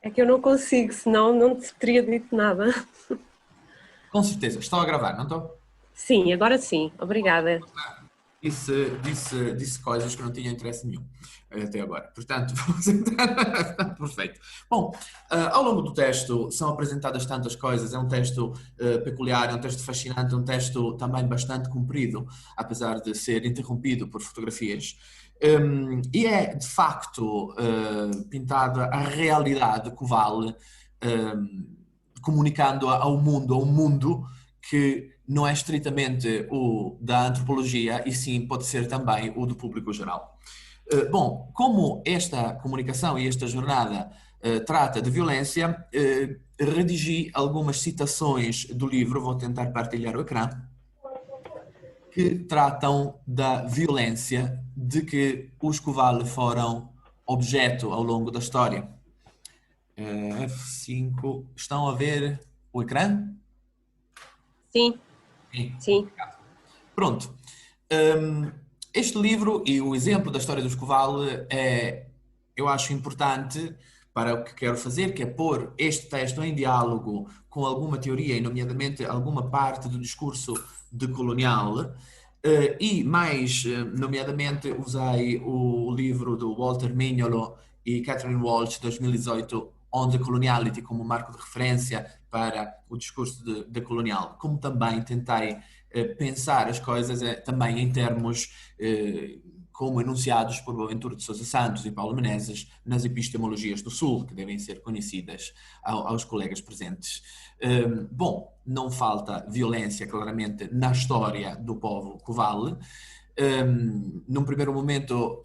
É que eu não consigo, senão não te teria dito nada. Com certeza. Estou a gravar, não estou? Sim, agora sim. Obrigada. Disse coisas que não tinham interesse nenhum até agora. Portanto, vamos entrar. Perfeito. Bom, ao longo do texto são apresentadas tantas coisas. É um texto peculiar, é um texto fascinante, é um texto também bastante comprido, apesar de ser interrompido por fotografias. E é, de facto, pintada a realidade que vale, comunicando ao mundo que não é estritamente o da antropologia, e sim pode ser também o do público geral. Bom, como esta comunicação e esta jornada trata de violência, redigi algumas citações do livro, vou tentar partilhar o ecrã, que tratam da violência de que os Covale foram objeto ao longo da história. F5, estão a ver o ecrã? Sim, Sim, sim. obrigado. Pronto. Este livro e o exemplo da história do Escoval eu acho importante para o que quero fazer, que é pôr este texto em diálogo com alguma teoria, e nomeadamente alguma parte do discurso decolonial, e mais nomeadamente usei o livro do Walter Mignolo e Catherine Walsh, 2018, On the Coloniality, como marco de referência para o discurso decolonial, como também tentei pensar as coisas também em termos como enunciados por Boaventura de Sousa Santos e Paulo Menezes nas epistemologias do Sul, que devem ser conhecidas aos colegas presentes. Bom, não falta violência, claramente, na história do povo Covale. Num primeiro momento,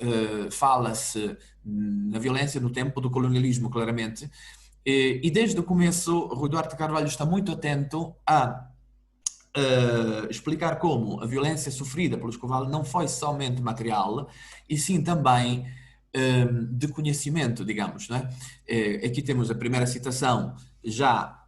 fala-se na violência no tempo do colonialismo, claramente, e desde o começo, Rui Duarte Carvalho está muito atento a explicar como a violência sofrida pelos Covale não foi somente material, e sim também de conhecimento, digamos, não é? Aqui temos a primeira citação, já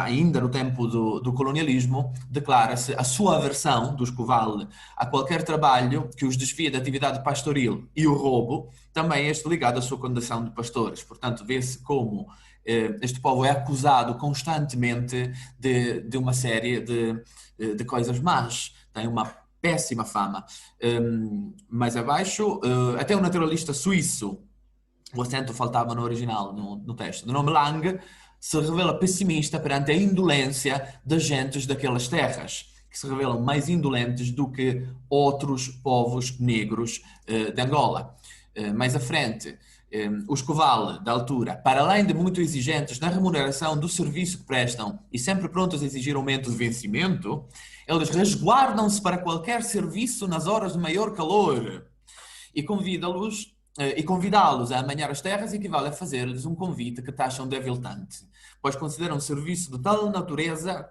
ainda no tempo do colonialismo, declara-se a sua aversão dos Covale a qualquer trabalho que os desvia da atividade pastoril e o roubo, também este ligado à sua condição de pastores. Portanto, vê-se como este povo é acusado constantemente de uma série de coisas más, tem uma péssima fama. Mais abaixo, até o naturalista suíço, o acento faltava no original, no texto, de nome Lang, se revela pessimista perante a indolência das gentes daquelas terras, que se revelam mais indolentes do que outros povos negros de Angola. Mais à frente, os Covale, da altura, para além de muito exigentes na remuneração do serviço que prestam e sempre prontos a exigir aumento de vencimento, eles resguardam-se para qualquer serviço nas horas de maior calor e convidá-los a amanhar as terras equivale a fazer-lhes um convite que taxam de aviltante, pois consideram o serviço de tal natureza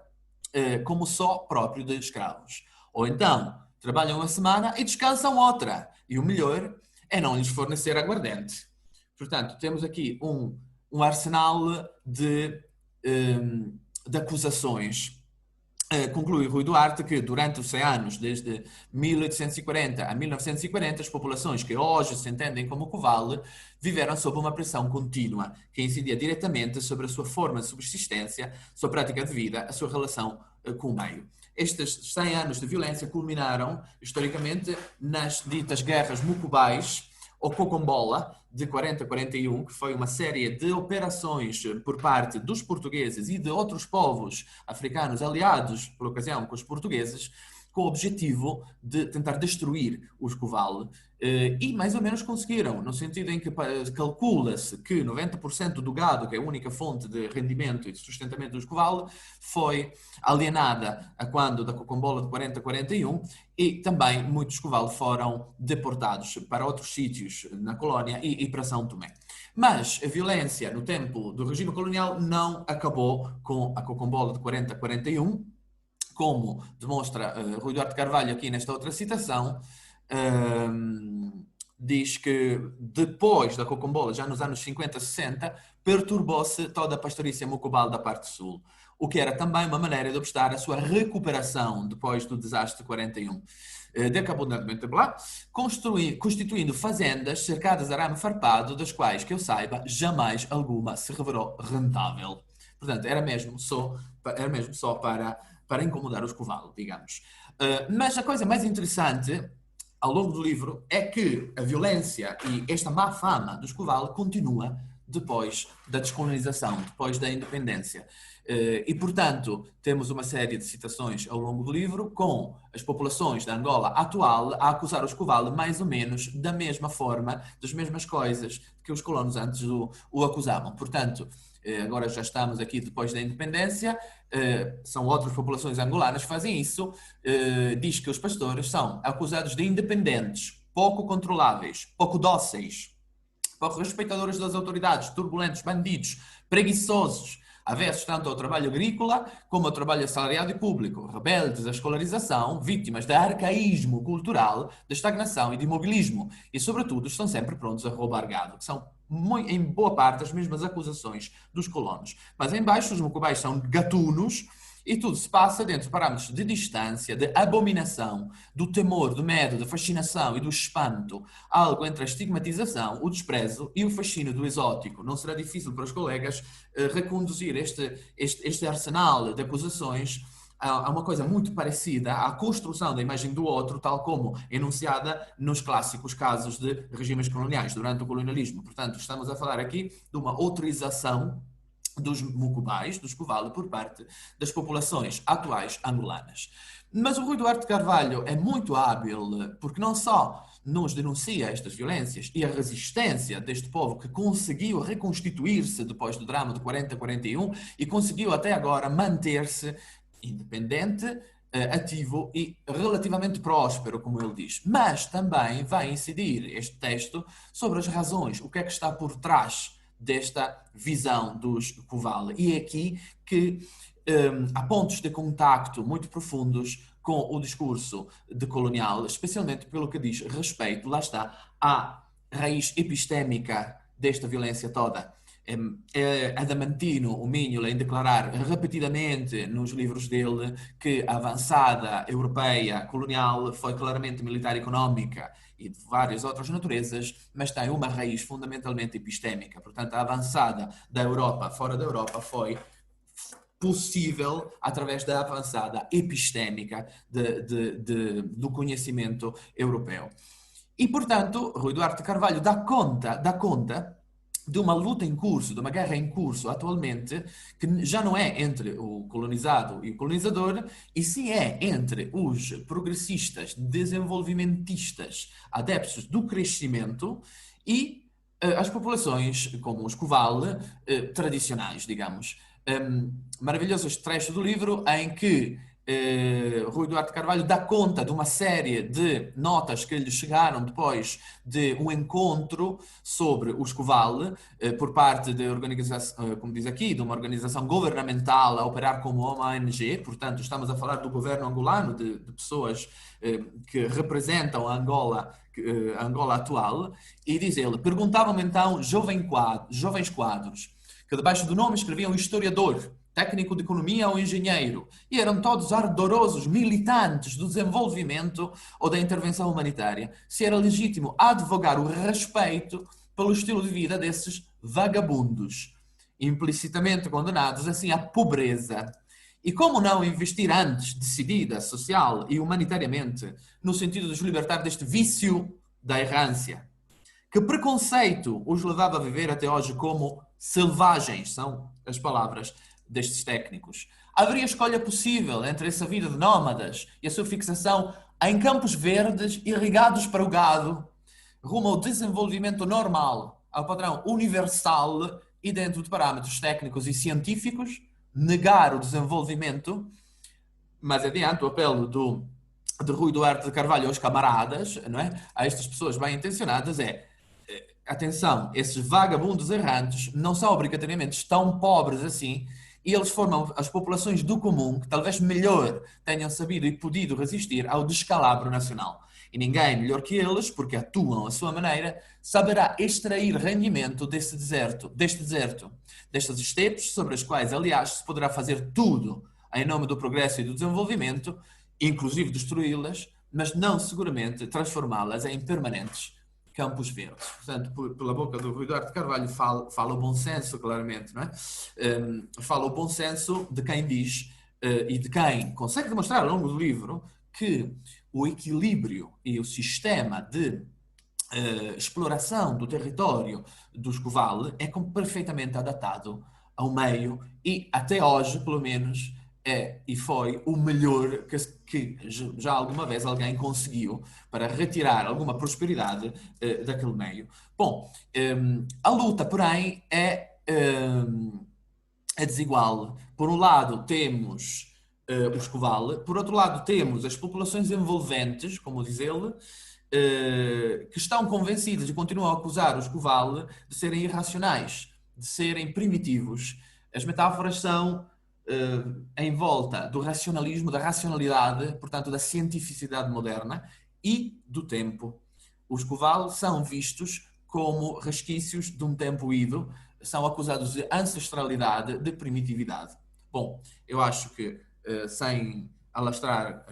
como só próprio de escravos. Ou então, trabalham uma semana e descansam outra. E o melhor é não lhes fornecer aguardente. Portanto, temos aqui um arsenal de acusações. Conclui Rui Duarte que durante os 100 anos, desde 1840 a 1940, as populações que hoje se entendem como Covale viveram sob uma pressão contínua, que incidia diretamente sobre a sua forma de subsistência, sua prática de vida, a sua relação com o meio. Estes 100 anos de violência culminaram, historicamente, nas ditas guerras mucubais, ou Cocombola, de 40 a 41, que foi uma série de operações por parte dos portugueses e de outros povos africanos aliados, por ocasião, com os portugueses, com o objetivo de tentar destruir os Covale. E mais ou menos conseguiram, no sentido em que calcula-se que 90% do gado, que é a única fonte de rendimento e de sustentamento dos Covale, foi alienada a quando da Cocombola de 40 a 41, e também muitos Covale foram deportados para outros sítios na colónia e para São Tomé. Mas a violência no tempo do regime colonial não acabou com a Cocombola de 40 a 41, como demonstra Rui Duarte Carvalho aqui nesta outra citação. Diz que depois da Cocombola, já nos anos 50, 60, perturbou-se toda a pastorícia mucubal da parte sul, o que era também uma maneira de obstar a sua recuperação depois do desastre de 41. abundantemente blá, constituindo fazendas cercadas de arame farpado, das quais, que eu saiba, jamais alguma se revelou rentável. Portanto, era mesmo só para incomodar os covalos, digamos. Mas a coisa mais interessante ao longo do livro é que a violência e esta má fama dos covalos continua depois da descolonização, depois da independência. E, portanto, temos uma série de citações ao longo do livro com as populações da Angola atual a acusar os covalos mais ou menos da mesma forma, das mesmas coisas que os colonos antes o acusavam. Portanto, agora já estamos aqui depois da independência, são outras populações angolanas que fazem isso, diz que os pastores são acusados de independentes, pouco controláveis, pouco dóceis, pouco respeitadores das autoridades, turbulentos, bandidos, preguiçosos, avessos tanto ao trabalho agrícola como ao trabalho assalariado e público, rebeldes à escolarização, vítimas de arcaísmo cultural, de estagnação e de imobilismo, e sobretudo estão sempre prontos a roubar gado, que são em boa parte as mesmas acusações dos colonos. Mas em baixo os mucubais são gatunos e tudo se passa dentro de parâmetros de distância, de abominação, do temor, do medo, da fascinação e do espanto, algo entre a estigmatização, o desprezo e o fascínio do exótico. Não será difícil para os colegas reconduzir este arsenal de acusações a uma coisa muito parecida à construção da imagem do outro, tal como enunciada nos clássicos casos de regimes coloniais durante o colonialismo. Portanto, estamos a falar aqui de uma autorização dos mucubais, dos covalos, por parte das populações atuais angolanas. Mas o Rui Duarte Carvalho é muito hábil, porque não só nos denuncia estas violências e a resistência deste povo que conseguiu reconstituir-se depois do drama de 40-41 e conseguiu até agora manter-se independente, ativo e relativamente próspero, como ele diz. Mas também vai incidir este texto sobre as razões, o que é que está por trás desta visão dos covalos. E é aqui que há pontos de contacto muito profundos com o discurso decolonial, especialmente pelo que diz respeito, lá está, à raiz epistémica desta violência toda. Adamantino, o Minho, em declarar repetidamente nos livros dele que a avançada europeia colonial foi claramente militar e económica e de várias outras naturezas, mas tem uma raiz fundamentalmente epistémica. Portanto, a avançada da Europa, fora da Europa, foi possível através da avançada epistémica do conhecimento europeu. E, portanto, Rui Duarte Carvalho dá conta de uma luta em curso, de uma guerra em curso atualmente, que já não é entre o colonizado e o colonizador, e sim é entre os progressistas, desenvolvimentistas, adeptos do crescimento e as populações, como os Coval, tradicionais, digamos. Maravilhoso este trecho do livro em que Rui Duarte Carvalho dá conta de uma série de notas que lhe chegaram depois de um encontro sobre o Escoval por parte de organização, como diz aqui, de uma organização governamental a operar como uma ONG. Portanto, estamos a falar do governo angolano, de pessoas que representam a Angola atual, e diz ele, perguntavam-me então jovens quadros, que debaixo do nome escreviam historiador, técnico de economia ou engenheiro, e eram todos ardorosos militantes do desenvolvimento ou da intervenção humanitária, se era legítimo advogar o respeito pelo estilo de vida desses vagabundos, implicitamente condenados assim à pobreza. E como não investir antes, decidida, social e humanitariamente, no sentido de os libertar deste vício da errância? Que preconceito os levava a viver até hoje como selvagens, são as palavras destes técnicos. Haveria escolha possível entre essa vida de nómadas e a sua fixação em campos verdes irrigados para o gado, rumo ao desenvolvimento normal, ao padrão universal e dentro de parâmetros técnicos e científicos, negar o desenvolvimento, mas adiante o apelo de Rui Duarte de Carvalho aos camaradas, não é? A estas pessoas bem intencionadas atenção, esses vagabundos errantes não são obrigatoriamente tão pobres assim, e eles formam as populações do comum que talvez melhor tenham sabido e podido resistir ao descalabro nacional. E ninguém melhor que eles, porque atuam à sua maneira, saberá extrair rendimento deste deserto, destas estepes sobre as quais, aliás, se poderá fazer tudo em nome do progresso e do desenvolvimento, inclusive destruí-las, mas não seguramente transformá-las em permanentes campos verdes. Portanto, pela boca do Rui Duarte Carvalho fala o bom senso, claramente, não é? Fala o bom senso de quem diz e de quem consegue demonstrar ao longo do livro que o equilíbrio e o sistema de exploração do território do Escovale é perfeitamente adaptado ao meio e até hoje, pelo menos, é e foi o melhor que já alguma vez alguém conseguiu para retirar alguma prosperidade daquele meio. Bom, a luta, porém, é desigual. Por um lado, temos o Escovale, por outro lado, temos as populações envolventes, como diz ele, que estão convencidas e continuam a acusar o Escovale de serem irracionais, de serem primitivos. As metáforas são em volta do racionalismo, da racionalidade, portanto, da cientificidade moderna e do tempo. Os Escovale são vistos como resquícios de um tempo ido, são acusados de ancestralidade, de primitividade. Bom, eu acho que, sem alastrar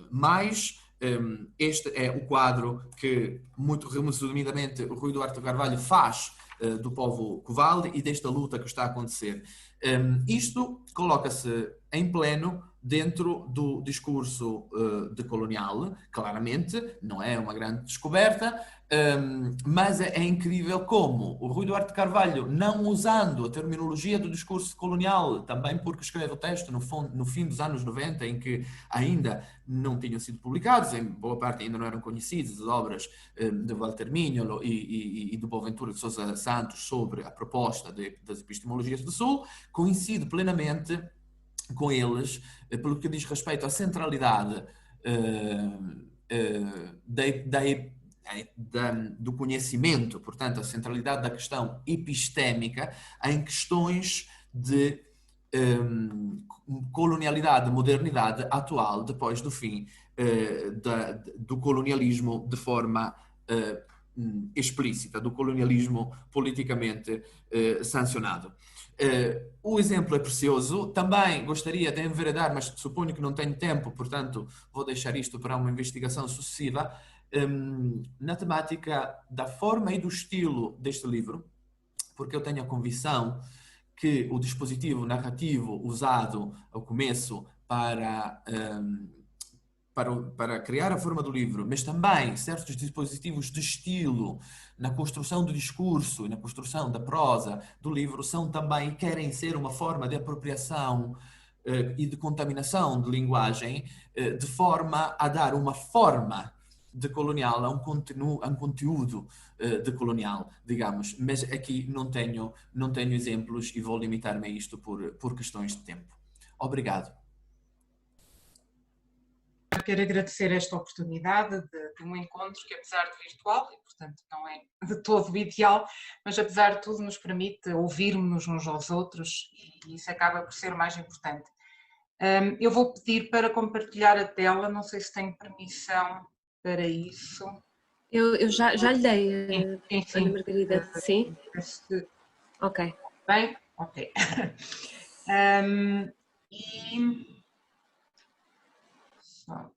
mais, este é o quadro que, muito resumidamente, o Rui Duarte Carvalho faz do povo Covalde e desta luta que está a acontecer. Isto coloca-se em pleno dentro do discurso decolonial, claramente, não é uma grande descoberta, mas é incrível como o Rui Duarte Carvalho, não usando a terminologia do discurso colonial, também porque escreve o texto no fim dos anos 90, em que ainda não tinham sido publicados, em boa parte ainda não eram conhecidas as obras de Walter Mignolo e de Boaventura de Sousa Santos sobre a proposta das epistemologias do Sul, coincide plenamente com eles, pelo que diz respeito à centralidade do conhecimento, portanto, a centralidade da questão epistémica em questões de colonialidade, modernidade atual, depois do fim do colonialismo de forma explícita, do colonialismo politicamente sancionado. O exemplo é precioso. Também gostaria de enveredar, mas suponho que não tenho tempo, portanto vou deixar isto para uma investigação sucessiva, na temática da forma e do estilo deste livro, porque eu tenho a convicção que o dispositivo narrativo usado ao começo para criar a forma do livro, mas também certos dispositivos de estilo na construção do discurso e na construção da prosa do livro são também, querem ser uma forma de apropriação e de contaminação de linguagem, de forma a dar uma forma de colonial a um conteúdo de colonial, digamos. Mas aqui não tenho exemplos e vou limitar-me a isto por questões de tempo. Obrigado. Quero agradecer esta oportunidade de um encontro que, apesar de virtual, e portanto não é de todo ideal, mas apesar de tudo nos permite ouvirmos uns aos outros e isso acaba por ser o mais importante. Eu vou pedir para compartilhar a tela, não sei se tenho permissão para isso. Eu já lhe dei, sim. Ana Margarida, sim? Ok. Bem? Ok. E... Só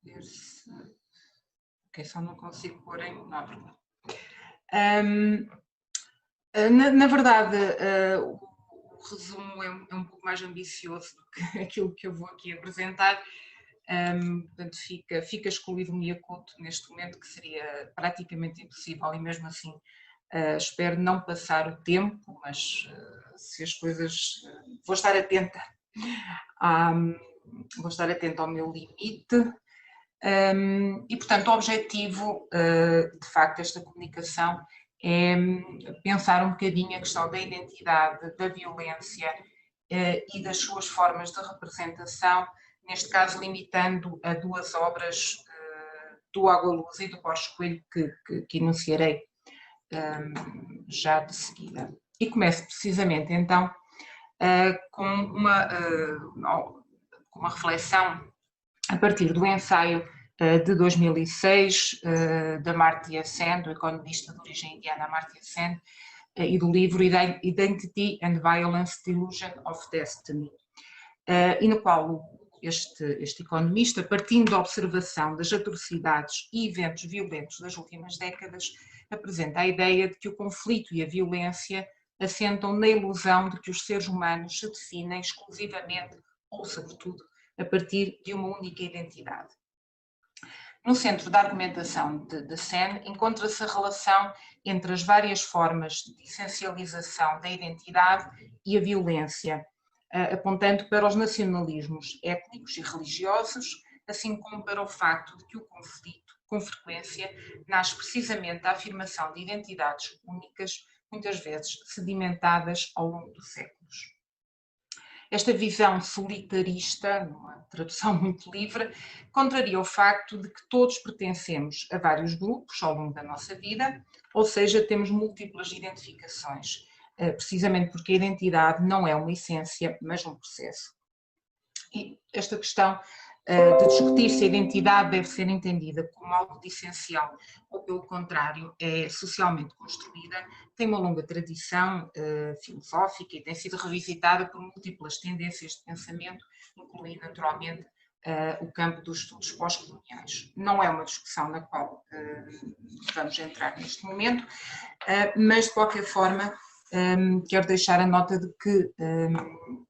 ver se... Ok, só não consigo pôr em... Não há problema. Na verdade, o resumo é um pouco mais ambicioso do que aquilo que eu vou aqui apresentar. Portanto, fica excluído o Miyakoto neste momento, que seria praticamente impossível, e mesmo assim espero não passar o tempo, mas se as coisas... vou estar atenta ao meu limite. E, portanto, o objetivo, de facto, desta comunicação é pensar um bocadinho a questão da identidade, da violência e das suas formas de representação, neste caso limitando a duas obras do Agualuz e do Borges Coelho que enunciarei já de seguida. E começo precisamente então com uma reflexão a partir do ensaio de 2006 da Amartya Sen, do economista de origem indiana Amartya Sen, e do livro Identity and Violence: The Illusion of Destiny, e no qual o este economista, partindo da observação das atrocidades e eventos violentos das últimas décadas, apresenta a ideia de que o conflito e a violência assentam na ilusão de que os seres humanos se definem exclusivamente ou, sobretudo, a partir de uma única identidade. No centro da argumentação de Sen encontra-se a relação entre as várias formas de essencialização da identidade e a violência, apontando para os nacionalismos étnicos e religiosos, assim como para o facto de que o conflito, com frequência, nasce precisamente da afirmação de identidades únicas, muitas vezes sedimentadas ao longo dos séculos. Esta visão solitarista, numa tradução muito livre, contraria o facto de que todos pertencemos a vários grupos ao longo da nossa vida, ou seja, temos múltiplas identificações, precisamente porque a identidade não é uma essência, mas um processo. E esta questão de discutir se a identidade deve ser entendida como algo de essencial ou, pelo contrário, é socialmente construída, tem uma longa tradição filosófica e tem sido revisitada por múltiplas tendências de pensamento, incluindo naturalmente o campo dos estudos pós-coloniais. Não é uma discussão na qual vamos entrar neste momento, mas de qualquer forma quero deixar a nota de que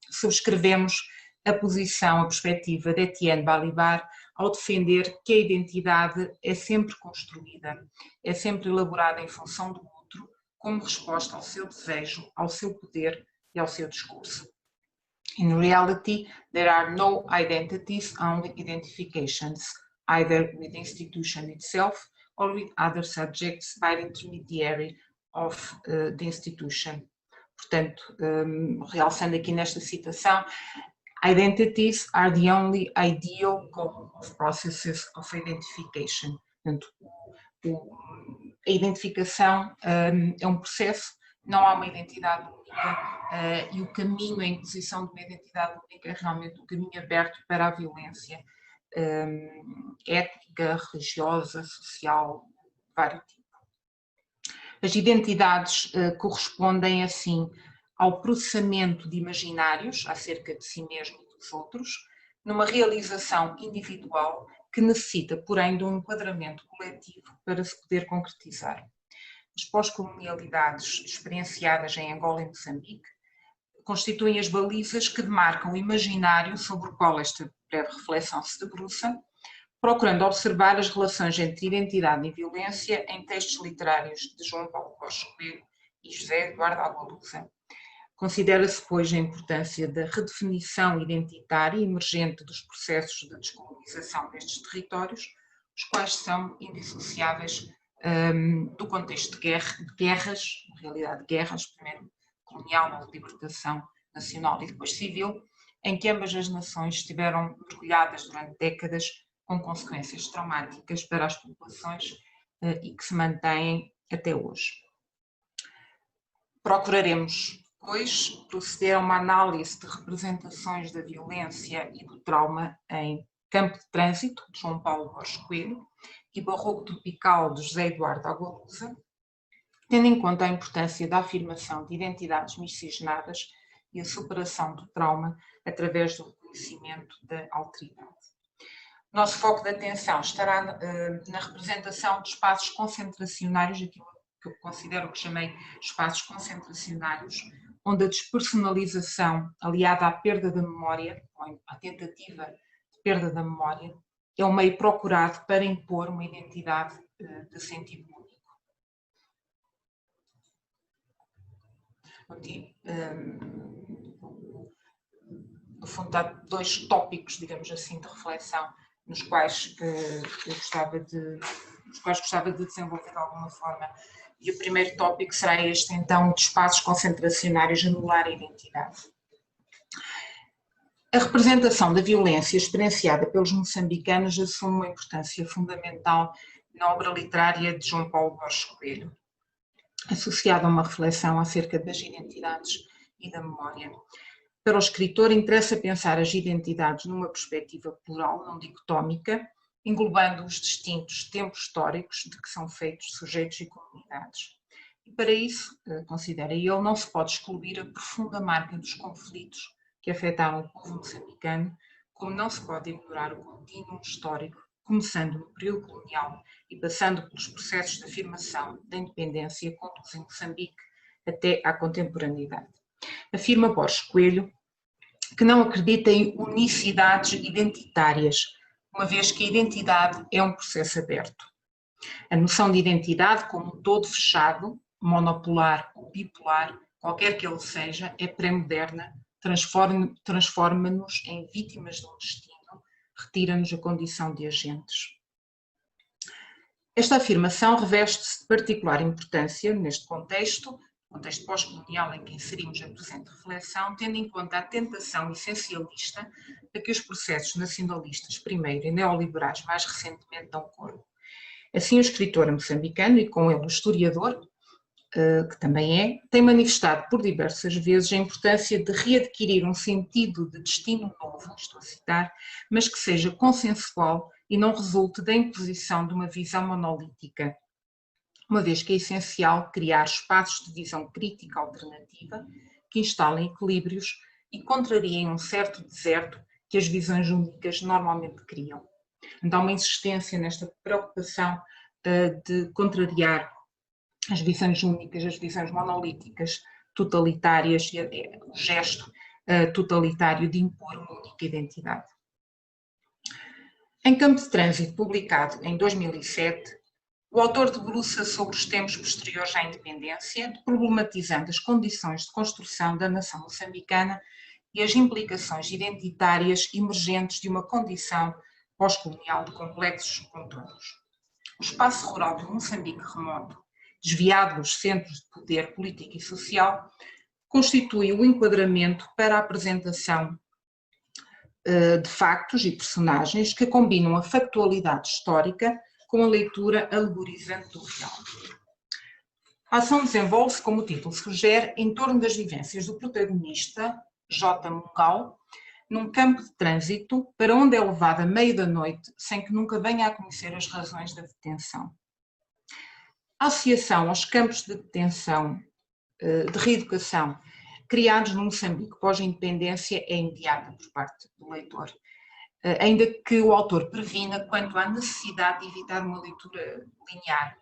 subscrevemos a posição, a perspectiva de Etienne Balibar ao defender que a identidade é sempre construída, é sempre elaborada em função do outro, como resposta ao seu desejo, ao seu poder e ao seu discurso. In reality, there are no identities, only identifications, either with the institution itself or with other subjects by the intermediary of the institution. Portanto, realçando aqui nesta citação, identities are the only ideal of processes of identification. Portanto, a identificação é um processo, não há uma identidade única e o caminho, a imposição de uma identidade única é realmente um caminho aberto para a violência étnica, religiosa, social, de vários tipos. As identidades correspondem, assim, ao processamento de imaginários acerca de si mesmo e dos outros, numa realização individual que necessita, porém, de um enquadramento coletivo para se poder concretizar. As pós-colonialidades experienciadas em Angola e Moçambique constituem as balizas que demarcam o imaginário sobre o qual esta breve reflexão se debruça, procurando observar as relações entre identidade e violência em textos literários de João Paulo Borges Coelho e José Eduardo Agualusa. Considera-se, pois, a importância da redefinição identitária emergente dos processos de descolonização destes territórios, os quais são indissociáveis do contexto de guerras, na realidade guerras, primeiro colonial, de libertação nacional e depois civil, em que ambas as nações estiveram mergulhadas durante décadas com consequências traumáticas para as populações e que se mantêm até hoje. Procuraremos, depois, proceder a uma análise de representações da violência e do trauma em Campo de Trânsito, de João Paulo Borges Coelho, e Barroco Tropical, de José Eduardo Agualusa, tendo em conta a importância da afirmação de identidades miscigenadas e a superação do trauma através do reconhecimento da alteridade. O nosso foco de atenção estará na representação de espaços concentracionários, aquilo que eu considero que chamei espaços concentracionários, onde a despersonalização, aliada à perda da memória, ou à tentativa de perda da memória, é o meio procurado para impor uma identidade de sentido único. No fundo, há dois tópicos, digamos assim, de reflexão nos quais eu gostava de desenvolver de alguma forma. E o primeiro tópico será este, então, de espaços concentracionários anular a identidade. A representação da violência experienciada pelos moçambicanos assume uma importância fundamental na obra literária de João Paulo Borges Coelho, associada a uma reflexão acerca das identidades e da memória. Para o escritor, interessa pensar as identidades numa perspectiva plural, não dicotómica, englobando os distintos tempos históricos de que são feitos sujeitos e comunidades. E para isso, considera ele, não se pode excluir a profunda marca dos conflitos que afetaram o povo moçambicano como não se pode ignorar o contínuo histórico, começando no período colonial e passando pelos processos de afirmação da independência conduzidos em Moçambique até à contemporaneidade. Afirma Borges Coelho que não acredita em unicidades identitárias, uma vez que a identidade é um processo aberto. A noção de identidade como um todo fechado, monopolar ou bipolar, qualquer que ele seja, é pré-moderna, transforma-nos em vítimas de um destino, retira-nos a condição de agentes. Esta afirmação reveste-se de particular importância neste contexto pós-colonial em que inserimos a presente reflexão, tendo em conta a tentação essencialista a que os processos nacionalistas primeiro e neoliberais mais recentemente dão corpo. Assim, o escritor moçambicano, e com ele o historiador, que também tem manifestado por diversas vezes a importância de readquirir um sentido de destino novo, estou a citar, mas que seja consensual e não resulte da imposição de uma visão monolítica, uma vez que é essencial criar espaços de visão crítica alternativa que instalem equilíbrios e contrariem um certo deserto que as visões únicas normalmente criam. Então, há uma insistência nesta preocupação de contrariar as visões únicas, as visões monolíticas, totalitárias, e o gesto totalitário de impor uma única identidade. Em Campo de Trânsito, publicado em 2007, o autor debruça sobre os tempos posteriores à independência, problematizando as condições de construção da nação moçambicana e as implicações identitárias emergentes de uma condição pós-colonial de complexos contornos. O espaço rural de Moçambique remoto, desviado dos centros de poder político e social, constitui o enquadramento para a apresentação de factos e personagens que combinam a factualidade histórica com a leitura alegorizante do real. A ação desenvolve-se, como o título sugere, em torno das vivências do protagonista, J. Mungal, num campo de trânsito para onde é levado à meia da noite sem que nunca venha a conhecer as razões da detenção. A associação aos campos de detenção, de reeducação, criados no Moçambique pós-independência é imediata por parte do leitor, ainda que o autor previna quanto à necessidade de evitar uma leitura linear.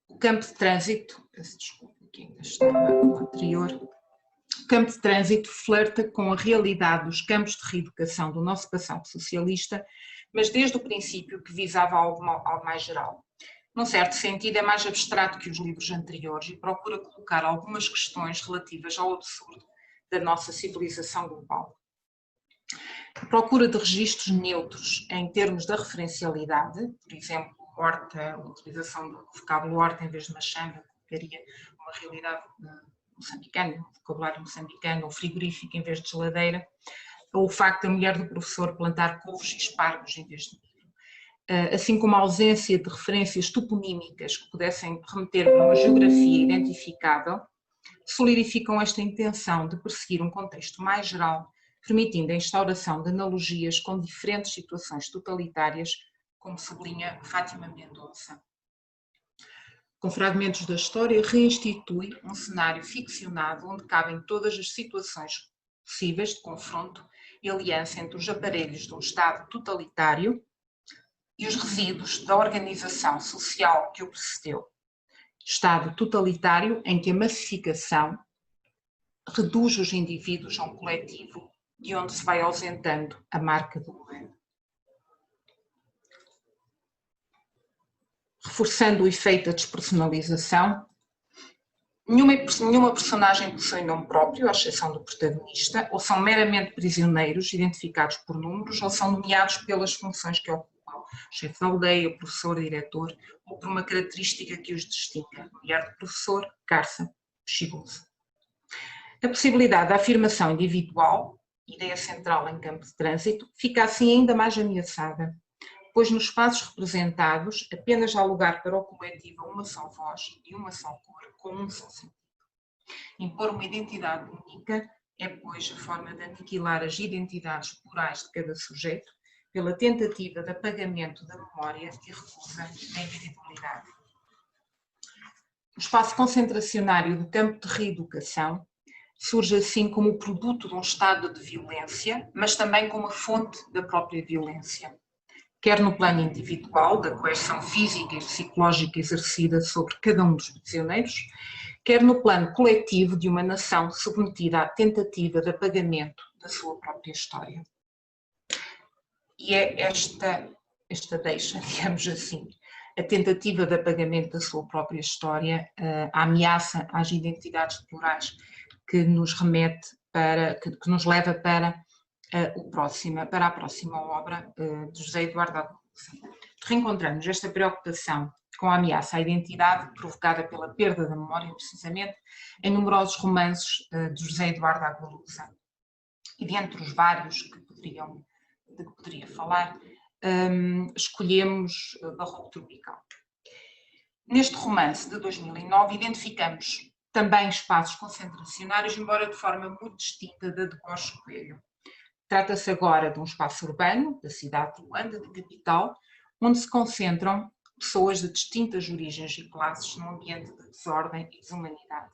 O campo de trânsito, peço desculpa que ainda estava no anterior, o campo de trânsito flerta com a realidade dos campos de reeducação do nosso passado socialista, mas desde o princípio que visava algo mais geral. Num certo sentido, é mais abstrato que os livros anteriores e procura colocar algumas questões relativas ao absurdo da nossa civilização global. A procura de registros neutros em termos da referencialidade, por exemplo, horta, a utilização do vocábulo horta em vez de machanga, colocaria uma realidade moçambicana, um vocabulário moçambicano, ou frigorífico em vez de geladeira, ou o facto da mulher do professor plantar couves e espargos em vez de assim como a ausência de referências toponímicas que pudessem remeter para uma geografia identificável, solidificam esta intenção de perseguir um contexto mais geral, permitindo a instauração de analogias com diferentes situações totalitárias, como sublinha Fátima Mendonça. Com fragmentos da história, reinstitui um cenário ficcionado onde cabem todas as situações possíveis de confronto e aliança entre os aparelhos de um Estado totalitário e os resíduos da organização social que o precedeu. Estado totalitário em que a massificação reduz os indivíduos a um coletivo de onde se vai ausentando a marca do humano. Reforçando o efeito da despersonalização, nenhuma personagem possui nome próprio, à exceção do protagonista, ou são meramente prisioneiros, identificados por números, ou são nomeados pelas funções que ocupam. Chefe da aldeia, professor, diretor, ou por uma característica que os distingue, mulher do professor, garça, bexigoso. A possibilidade da afirmação individual, ideia central em campo de trânsito, fica assim ainda mais ameaçada, pois nos espaços representados apenas há lugar para o coletivo uma só voz e uma só cor, com um só sentido. Impor uma identidade única é, pois, a forma de aniquilar as identidades plurais de cada sujeito, pela tentativa de apagamento da memória e recusa da individualidade. O espaço concentracionário do campo de reeducação surge assim como o produto de um estado de violência, mas também como a fonte da própria violência, quer no plano individual, da coerção física e psicológica exercida sobre cada um dos prisioneiros, quer no plano coletivo de uma nação submetida à tentativa de apagamento da sua própria história. E é esta deixa, digamos assim, a tentativa de apagamento da sua própria história, a ameaça às identidades plurais que nos remete que nos leva para a próxima obra de José Eduardo Agualusa. Reencontramos esta preocupação com a ameaça à identidade provocada pela perda da memória, precisamente, em numerosos romances de José Eduardo Agualusa. E dentre os vários de que poderia falar, escolhemos Barroco Tropical. Neste romance de 2009 identificamos também espaços concentracionários, embora de forma muito distinta da de Borges Coelho. Trata-se agora de um espaço urbano, da cidade de Luanda, da capital, onde se concentram pessoas de distintas origens e classes num ambiente de desordem e desumanidade.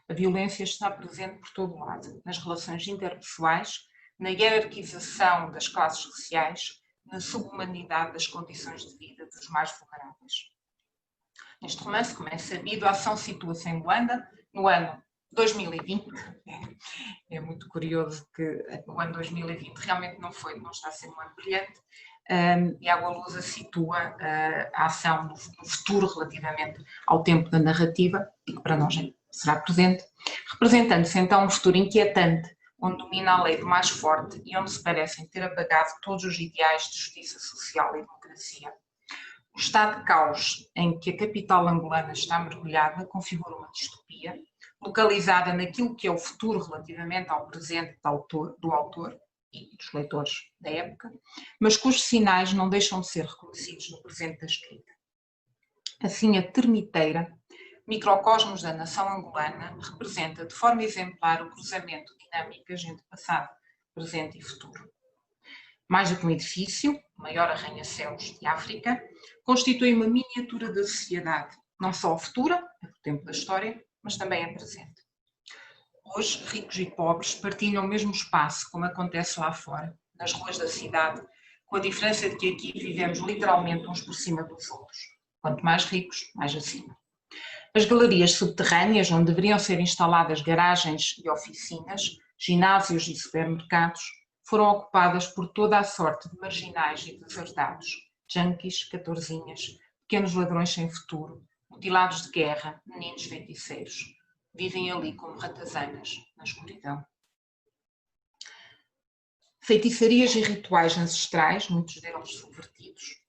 A violência está presente por todo o lado, nas relações interpessoais, na hierarquização das classes sociais, na subhumanidade das condições de vida dos mais vulneráveis. Neste romance, como é sabido, a ação situa-se em Luanda, no ano 2020. É muito curioso que o ano 2020 realmente não está a ser um ano brilhante, e a Agualusa situa a ação no futuro relativamente ao tempo da narrativa, e que para nós será presente, representando-se então um futuro inquietante, onde domina a lei do mais forte e onde se parecem ter apagado todos os ideais de justiça social e democracia. O estado de caos em que a capital angolana está mergulhada configura uma distopia, localizada naquilo que é o futuro relativamente ao presente do autor e dos leitores da época, mas cujos sinais não deixam de ser reconhecidos no presente da escrita. Assim, a termiteira, microcosmos da nação angolana, representa de forma exemplar o cruzamento de dinâmicas entre passado, presente e futuro. Mais do que um edifício, o maior arranha-céus de África, constitui uma miniatura da sociedade, não só a futura, a do tempo da história, mas também a presente. Hoje, ricos e pobres partilham o mesmo espaço, como acontece lá fora, nas ruas da cidade, com a diferença de que aqui vivemos literalmente uns por cima dos outros. Quanto mais ricos, mais acima. As galerias subterrâneas, onde deveriam ser instaladas garagens e oficinas, ginásios e supermercados, foram ocupadas por toda a sorte de marginais e deserdados, junkies, catorzinhas, pequenos ladrões sem futuro, mutilados de guerra, meninos feiticeiros. Vivem ali como ratazanas, na escuridão. Feitiçarias e rituais ancestrais, muitos deles subvertidos,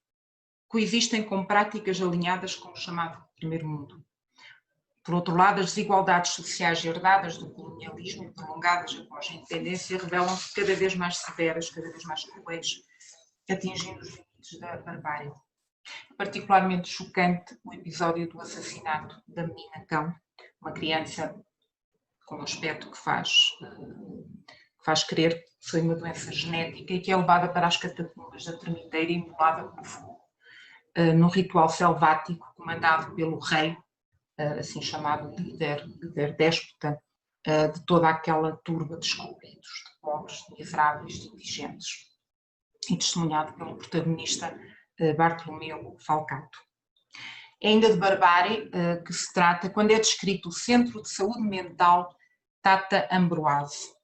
coexistem com práticas alinhadas com o chamado primeiro mundo. Por outro lado, as desigualdades sociais herdadas do colonialismo e prolongadas após a independência revelam-se cada vez mais severas, cada vez mais cruéis, atingindo os limites da barbárie. Particularmente chocante o episódio do assassinato da menina Cão, uma criança com um aspecto que faz crer que foi uma doença genética e que é levada para as catacumbas da termiteira e imolada com fogo, num ritual selvático comandado pelo rei, assim chamado líder déspota, de toda aquela turba de excluídos, de pobres, de miseráveis, de indigentes, e testemunhado pelo protagonista Bartolomeu Falcato. É ainda de barbárie que se trata quando é descrito o Centro de Saúde Mental Tata Ambroise.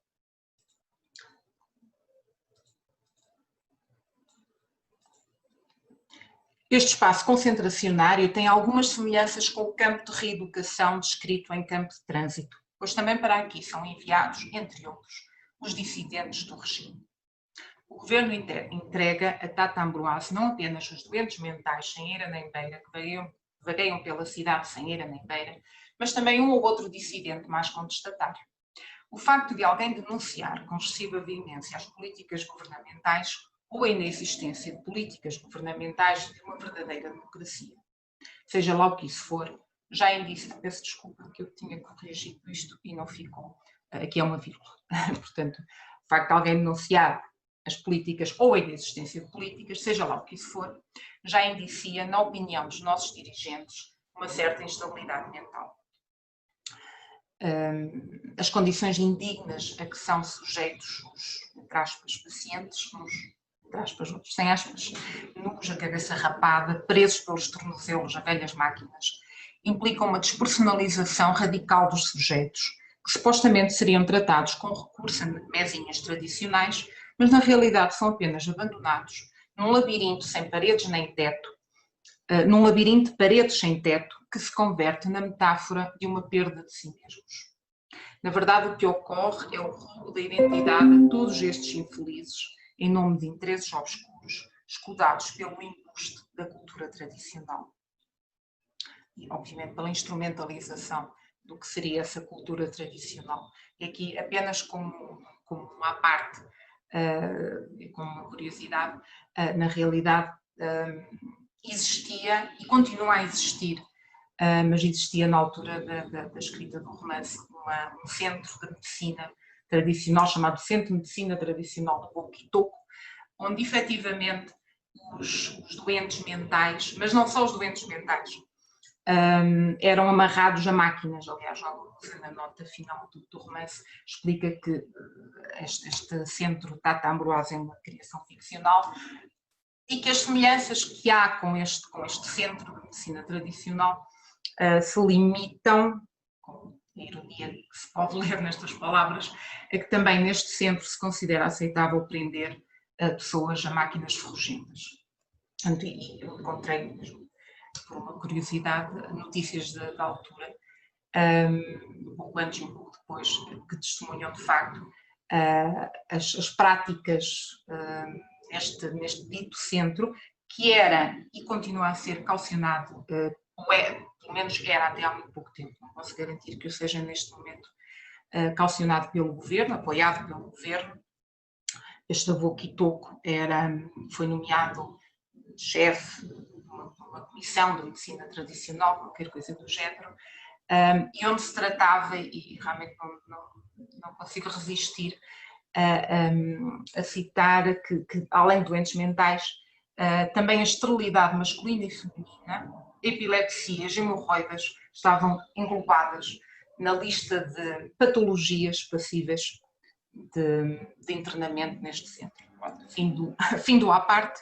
Este espaço concentracionário tem algumas semelhanças com o campo de reeducação descrito em Campo de Trânsito, pois também para aqui são enviados, entre outros, os dissidentes do regime. O governo entrega a Tata Ambroise não apenas os doentes mentais sem eira nem beira, que vagueiam pela cidade sem eira nem beira, mas também um ou outro dissidente mais contestatário. O facto de alguém denunciar com excessiva veemência as políticas governamentais ou a inexistência de políticas governamentais de uma verdadeira democracia, seja lá o que isso for, já indica, peço desculpa que eu tinha corrigido isto e não ficou, aqui é uma vírgula, portanto, o facto de alguém denunciar as políticas ou a inexistência de políticas, seja lá o que isso for, já indicia, na opinião dos nossos dirigentes, uma certa instabilidade mental. as condições indignas a que são sujeitos os, entre aspas, pacientes, entre aspas, outros sem aspas, nus, a cabeça rapada, presos pelos tornozelos a velhas máquinas, implicam uma despersonalização radical dos sujeitos, que supostamente seriam tratados com recurso a mesinhas tradicionais, mas na realidade são apenas abandonados num labirinto sem paredes nem teto, num labirinto de paredes sem teto, que se converte na metáfora de uma perda de si mesmos. Na verdade, o que ocorre é o roubo da identidade de todos estes infelizes, em nome de interesses obscuros, escudados pelo embuste da cultura tradicional. E, obviamente, pela instrumentalização do que seria essa cultura tradicional. E aqui, apenas como uma parte, como uma curiosidade, na realidade existia e continua a existir, mas existia na altura da escrita do romance um centro de medicina tradicional chamado Centro de Medicina Tradicional do Boquitoco, onde efetivamente os doentes mentais, mas não só os doentes mentais, eram amarrados a máquinas. Aliás, na nota final do romance explica que este centro Tata Ambroise é uma criação ficcional e que as semelhanças que há com este centro de medicina tradicional se limitam, com a ironia que se pode ler nestas palavras, é que também neste centro se considera aceitável prender pessoas a máquinas ferrugentas. E eu encontrei, mesmo por uma curiosidade, notícias da altura, um pouco antes e um pouco depois, que testemunham de facto as práticas neste dito centro, que era e continua a ser calcionado, ou pelo menos era até há muito pouco tempo, não posso garantir que eu seja neste momento calcionado pelo governo, apoiado pelo governo. Este avô Kitoko foi nomeado chefe de uma comissão de medicina tradicional, qualquer coisa do género, e onde se tratava, e realmente não consigo resistir a citar que além de doentes mentais, também a esterilidade masculina e feminina, epilepsias, hemorroidas estavam englobadas na lista de patologias passíveis de internamento neste centro. Fim do à parte.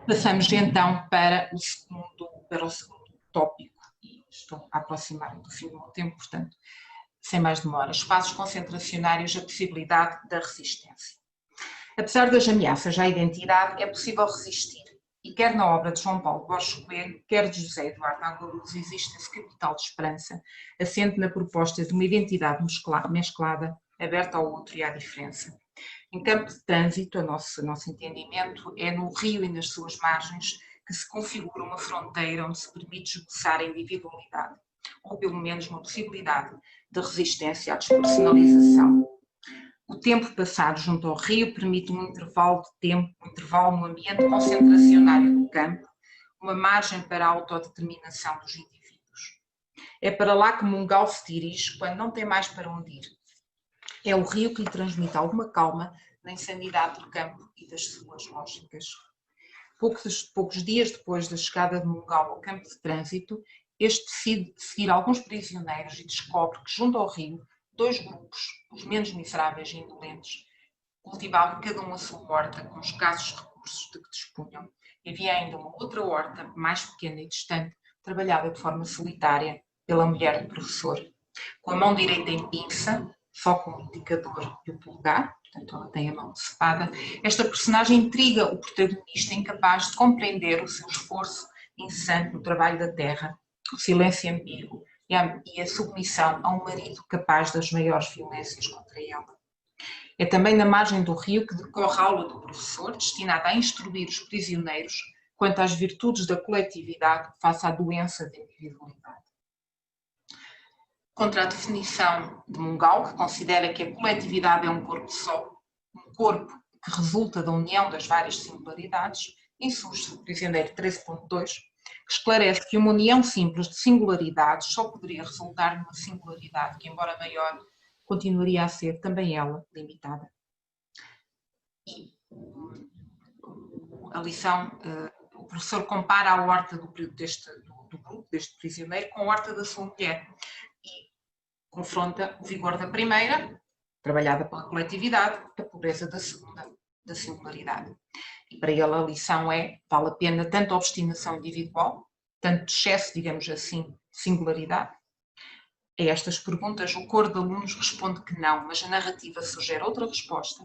Passamos então para o segundo tópico, e estou a aproximar do fim do meu tempo, portanto, sem mais demora. Espaços concentracionários, a possibilidade da resistência. Apesar das ameaças à identidade, é possível resistir, e quer na obra de João Paulo Borges Coelho, quer de José Eduardo Aguaruz, existe esse capital de esperança, assente na proposta de uma identidade mesclada, aberta ao outro e à diferença. Em campo de trânsito, nosso entendimento é no rio e nas suas margens que se configura uma fronteira onde se permite esboçar a individualidade, ou pelo menos uma possibilidade de resistência à despersonalização. O tempo passado junto ao rio permite um intervalo de tempo, um intervalo no ambiente concentracionário do campo, uma margem para a autodeterminação dos indivíduos. É para lá que Mungal se dirige quando não tem mais para onde ir. É o rio que lhe transmite alguma calma na insanidade do campo e das suas lógicas. Poucos dias depois da chegada de Mungal ao campo de trânsito, este decide seguir alguns prisioneiros e descobre que, junto ao rio, dois grupos, os menos miseráveis e indolentes, cultivavam cada um a sua horta com os escassos recursos de que dispunham. E havia ainda uma outra horta, mais pequena e distante, trabalhada de forma solitária pela mulher do professor. Com a mão direita em pinça, só com o indicador e o polegar, portanto ela tem a mão cepada, esta personagem intriga o protagonista incapaz de compreender o seu esforço incessante no trabalho da terra, o silêncio ambíguo e a submissão a um marido capaz das maiores violências contra ela. É também na margem do rio que decorre a aula do professor, destinada a instruir os prisioneiros quanto às virtudes da coletividade face à doença da individualidade. Contra a definição de Mungal, que considera que a coletividade é um corpo só, um corpo que resulta da união das várias singularidades, insurge-se o prisioneiro 13.2, que esclarece que uma união simples de singularidades só poderia resultar numa singularidade que, embora maior, continuaria a ser também ela limitada. E a lição, o professor compara a horta do do grupo, deste prisioneiro, com a horta da sua mulher e confronta o vigor da primeira, trabalhada pela coletividade, a pobreza da segunda, da singularidade. E para ele a lição é, vale a pena tanto a obstinação individual, tanto excesso, digamos assim, de singularidade. A estas perguntas o coro de alunos responde que não, mas a narrativa sugere outra resposta.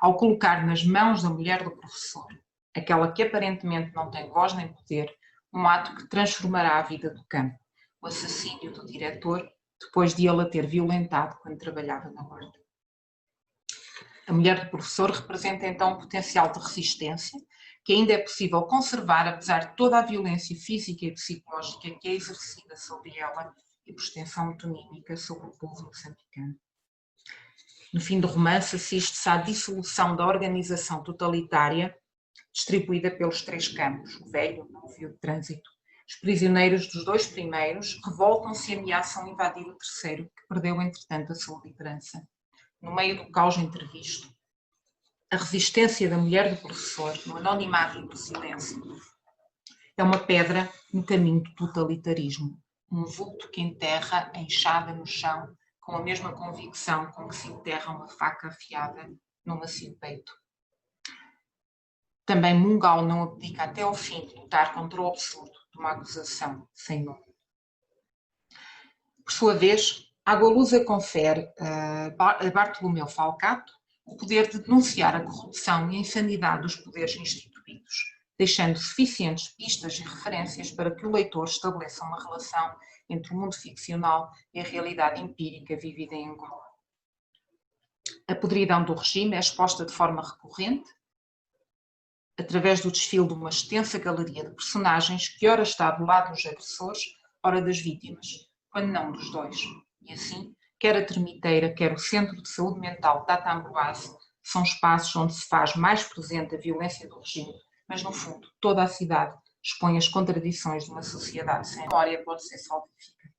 Ao colocar nas mãos da mulher do professor, aquela que aparentemente não tem voz nem poder, um ato que transformará a vida do campo, o assassínio do diretor, depois de ele a ter violentado quando trabalhava na horta. A mulher do professor representa então um potencial de resistência que ainda é possível conservar apesar de toda a violência física e psicológica que é exercida sobre ela e por extensão metonímica sobre o povo moçambicano. No fim do romance assiste-se à dissolução da organização totalitária distribuída pelos 3 campos, o velho, o novo e o de trânsito. Os prisioneiros dos 2 primeiros revoltam-se e ameaçam invadir o terceiro, que perdeu entretanto a sua liderança. No meio do caos entrevisto, a resistência da mulher do professor, no anonimato e no silêncio, é uma pedra no caminho do totalitarismo, um vulto que enterra a enxada no chão com a mesma convicção com que se enterra uma faca afiada no macio peito. Também Mungal não abdica até ao fim de lutar contra o absurdo de uma acusação sem nome. Por sua vez, Agualusa confere a Bartolomeu Falcato o poder de denunciar a corrupção e a insanidade dos poderes instituídos, deixando suficientes pistas e referências para que o leitor estabeleça uma relação entre o mundo ficcional e a realidade empírica vivida em Angola. A podridão do regime é exposta de forma recorrente, através do desfile de uma extensa galeria de personagens que ora está do lado dos agressores, ora das vítimas, quando não dos dois. E assim, quer a Termiteira, quer o Centro de Saúde Mental Tata Amboise são espaços onde se faz mais presente a violência do regime, mas no fundo toda a cidade expõe as contradições de uma sociedade sem memória pode ser salvífica.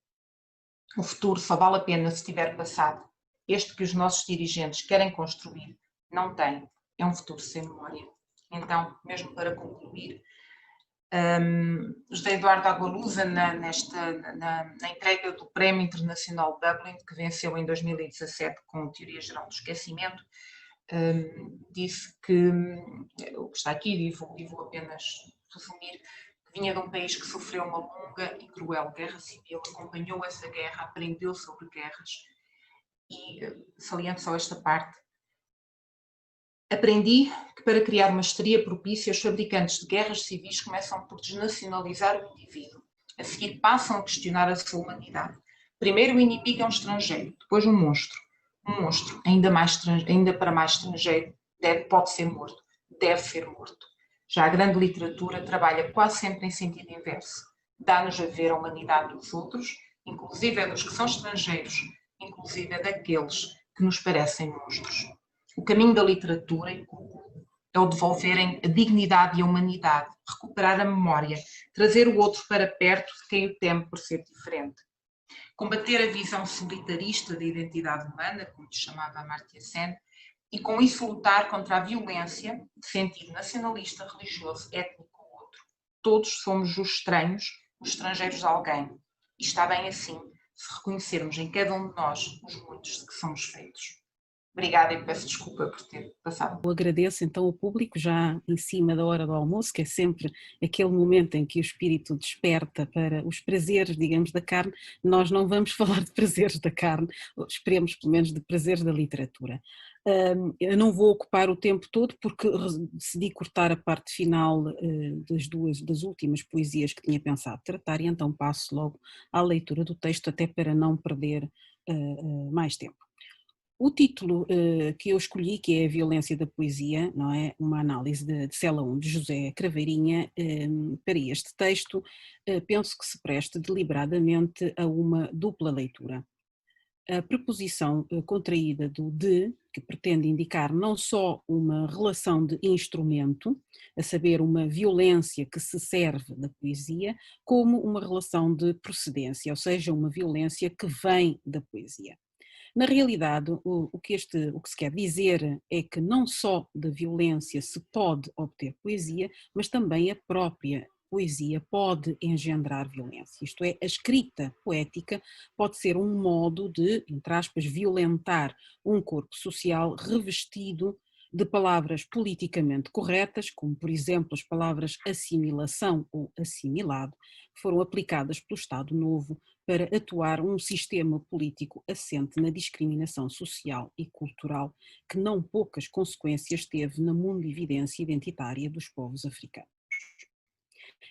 O futuro só vale a pena se tiver passado. Este que os nossos dirigentes querem construir não tem, é um futuro sem memória. Então, mesmo para concluir, José Eduardo Agualusa, na entrega do Prémio Internacional Dublin, que venceu em 2017 com Teoria Geral do Esquecimento, disse que, o que está aqui, e vou apenas resumir, que vinha de um país que sofreu uma longa e cruel guerra civil, acompanhou essa guerra, aprendeu sobre guerras e, saliento só esta parte, aprendi que para criar uma histeria propícia, os fabricantes de guerras civis começam por desnacionalizar o indivíduo. A seguir passam a questionar a sua humanidade. Primeiro o inimigo é um estrangeiro, depois um monstro. Um monstro, ainda para mais estrangeiro, pode ser morto, deve ser morto. Já a grande literatura trabalha quase sempre em sentido inverso. Dá-nos a ver a humanidade dos outros, inclusive é dos que são estrangeiros, inclusive é daqueles que nos parecem monstros. O caminho da literatura é o devolverem a dignidade e a humanidade, recuperar a memória, trazer o outro para perto de quem o teme por ser diferente. Combater a visão solitarista da identidade humana, como chamava Amartya Sen, e com isso lutar contra a violência de sentido nacionalista, religioso, étnico ou outro. Todos somos os estranhos, os estrangeiros de alguém. E está bem assim, se reconhecermos em cada um de nós os muitos de que somos feitos. Obrigada e peço desculpa por ter passado. Eu agradeço então ao público já em cima da hora do almoço, que é sempre aquele momento em que o espírito desperta para os prazeres, digamos, da carne. Nós não vamos falar de prazeres da carne, esperemos pelo menos de prazeres da literatura. Eu não vou ocupar o tempo todo porque decidi cortar a parte final das últimas poesias que tinha pensado tratar e então passo logo à leitura do texto até para não perder mais tempo. O título que eu escolhi, que é A Violência da Poesia, não é? Uma análise de Cela 1 de José Craveirinha, para este texto, penso que se presta deliberadamente a uma dupla leitura. A preposição contraída do de, que pretende indicar não só uma relação de instrumento, a saber, uma violência que se serve da poesia, como uma relação de procedência, ou seja, uma violência que vem da poesia. Na realidade, o que se quer dizer é que não só da violência se pode obter poesia, mas também a própria poesia pode engendrar violência, isto é, a escrita poética pode ser um modo de, entre aspas, violentar um corpo social revestido de palavras politicamente corretas, como por exemplo as palavras assimilação ou assimilado, que foram aplicadas pelo Estado Novo para atuar um sistema político assente na discriminação social e cultural, que não poucas consequências teve na mundividência identitária dos povos africanos.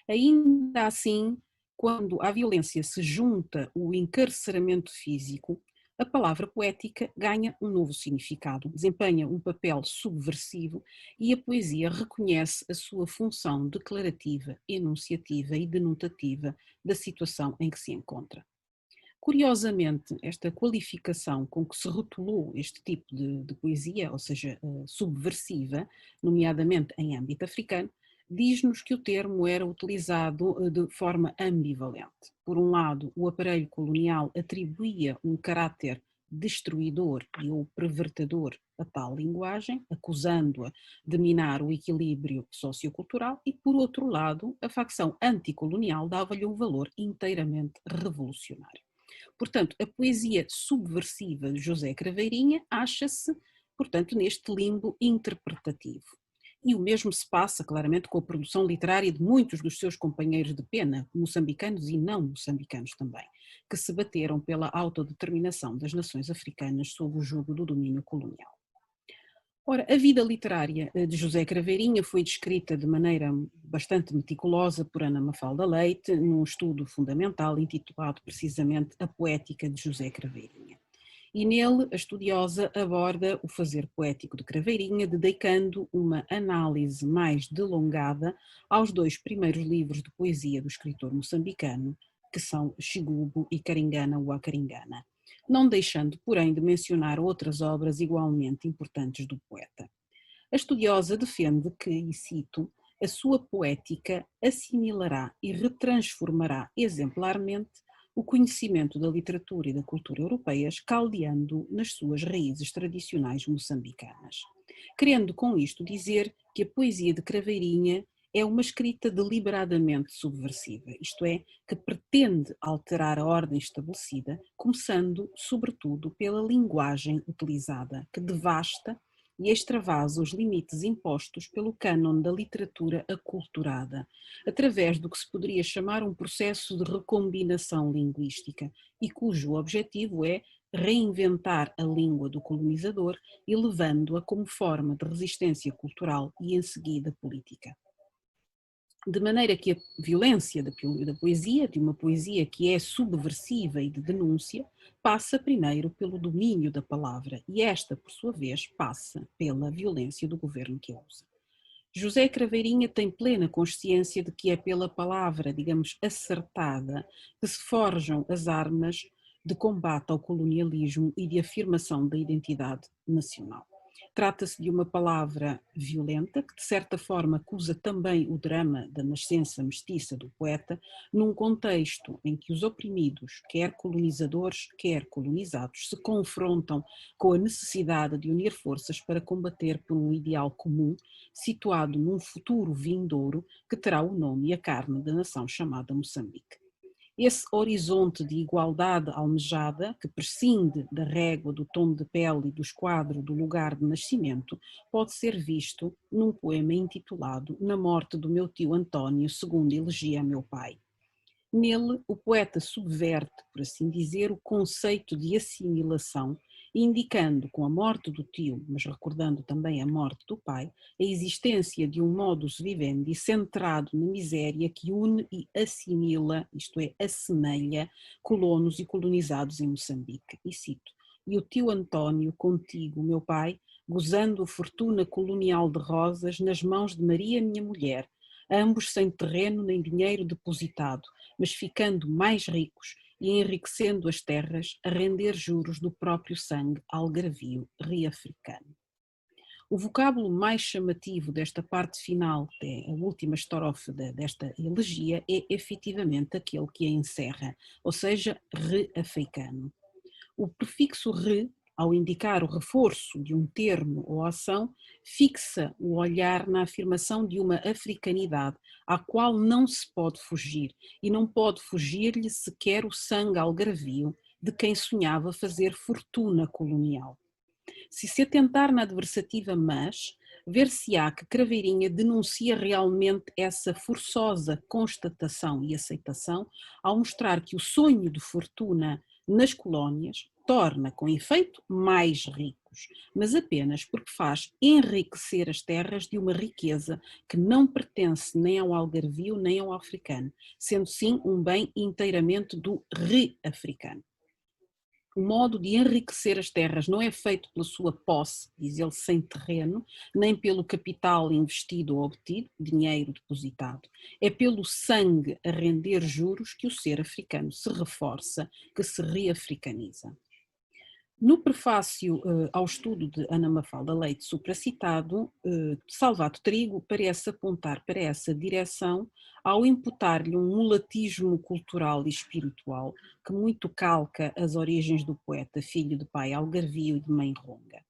Ainda assim, quando à violência se junta o encarceramento físico, a palavra poética ganha um novo significado, desempenha um papel subversivo e a poesia reconhece a sua função declarativa, enunciativa e denotativa da situação em que se encontra. Curiosamente, esta qualificação com que se rotulou este tipo de poesia, ou seja, subversiva, nomeadamente em âmbito africano, diz-nos que o termo era utilizado de forma ambivalente. Por um lado, o aparelho colonial atribuía um caráter destruidor e ou pervertedor a tal linguagem, acusando-a de minar o equilíbrio sociocultural, e por outro lado, a facção anticolonial dava-lhe um valor inteiramente revolucionário. Portanto, a poesia subversiva de José Craveirinha acha-se, portanto, neste limbo interpretativo. E o mesmo se passa, claramente, com a produção literária de muitos dos seus companheiros de pena, moçambicanos e não moçambicanos também, que se bateram pela autodeterminação das nações africanas sob o jugo do domínio colonial. Ora, a vida literária de José Craveirinha foi descrita de maneira bastante meticulosa por Ana Mafalda Leite, num estudo fundamental intitulado precisamente A Poética de José Craveirinha. E nele a estudiosa aborda o fazer poético de Craveirinha, dedicando uma análise mais delongada aos dois primeiros livros de poesia do escritor moçambicano, que são Xigubo e Caringana wa Caringana, não deixando, porém, de mencionar outras obras igualmente importantes do poeta. A estudiosa defende que, e cito, a sua poética assimilará e retransformará exemplarmente o conhecimento da literatura e da cultura europeias, caldeando nas suas raízes tradicionais moçambicanas. Querendo com isto dizer que a poesia de Craveirinha é uma escrita deliberadamente subversiva, isto é, que pretende alterar a ordem estabelecida, começando, sobretudo, pela linguagem utilizada, que devasta e extravasa os limites impostos pelo cânon da literatura aculturada, através do que se poderia chamar um processo de recombinação linguística e cujo objetivo é reinventar a língua do colonizador, elevando-a como forma de resistência cultural e em seguida política. De maneira que a violência da poesia, de uma poesia que é subversiva e de denúncia, passa primeiro pelo domínio da palavra e esta, por sua vez, passa pela violência do governo que a usa. José Craveirinha tem plena consciência de que é pela palavra, digamos, acertada, que se forjam as armas de combate ao colonialismo e de afirmação da identidade nacional. Trata-se de uma palavra violenta que, de certa forma, acusa também o drama da nascença mestiça do poeta, num contexto em que os oprimidos, quer colonizadores, quer colonizados, se confrontam com a necessidade de unir forças para combater por um ideal comum, situado num futuro vindouro que terá o nome e a carne da nação chamada Moçambique. Esse horizonte de igualdade almejada, que prescinde da régua, do tom de pele e do esquadro do lugar de nascimento, pode ser visto num poema intitulado Na Morte do Meu Tio António, segundo elegia meu pai. Nele, o poeta subverte, por assim dizer, o conceito de assimilação, indicando com a morte do tio, mas recordando também a morte do pai, a existência de um modus vivendi centrado na miséria que une e assimila, isto é, assemelha, colonos e colonizados em Moçambique. E cito, e o tio António contigo, meu pai, gozando a fortuna colonial de rosas nas mãos de Maria, minha mulher, ambos sem terreno nem dinheiro depositado, mas ficando mais ricos e enriquecendo as terras a render juros do próprio sangue algarvio rio-africano. O vocábulo mais chamativo desta parte final, a última estrofe desta elegia, é efetivamente aquele que a encerra, ou seja, re-africano. O prefixo re ao indicar o reforço de um termo ou ação, fixa o olhar na afirmação de uma africanidade à qual não se pode fugir, e não pode fugir-lhe sequer o sangue algarvio de quem sonhava fazer fortuna colonial. Se se atentar na adversativa mas, ver-se-á que Craveirinha denuncia realmente essa forçosa constatação e aceitação ao mostrar que o sonho de fortuna nas colónias torna, com efeito, mais ricos, mas apenas porque faz enriquecer as terras de uma riqueza que não pertence nem ao algarvio nem ao africano, sendo sim um bem inteiramente do re-africano. O modo de enriquecer as terras não é feito pela sua posse, diz ele, sem terreno, nem pelo capital investido ou obtido, dinheiro depositado. É pelo sangue a render juros que o ser africano se reforça, que se reafricaniza. No prefácio ao estudo de Ana Mafalda Leite supracitado, Salvato Trigo parece apontar para essa direção ao imputar-lhe um mulatismo cultural e espiritual que muito calca as origens do poeta, filho de pai algarvio e de mãe ronga.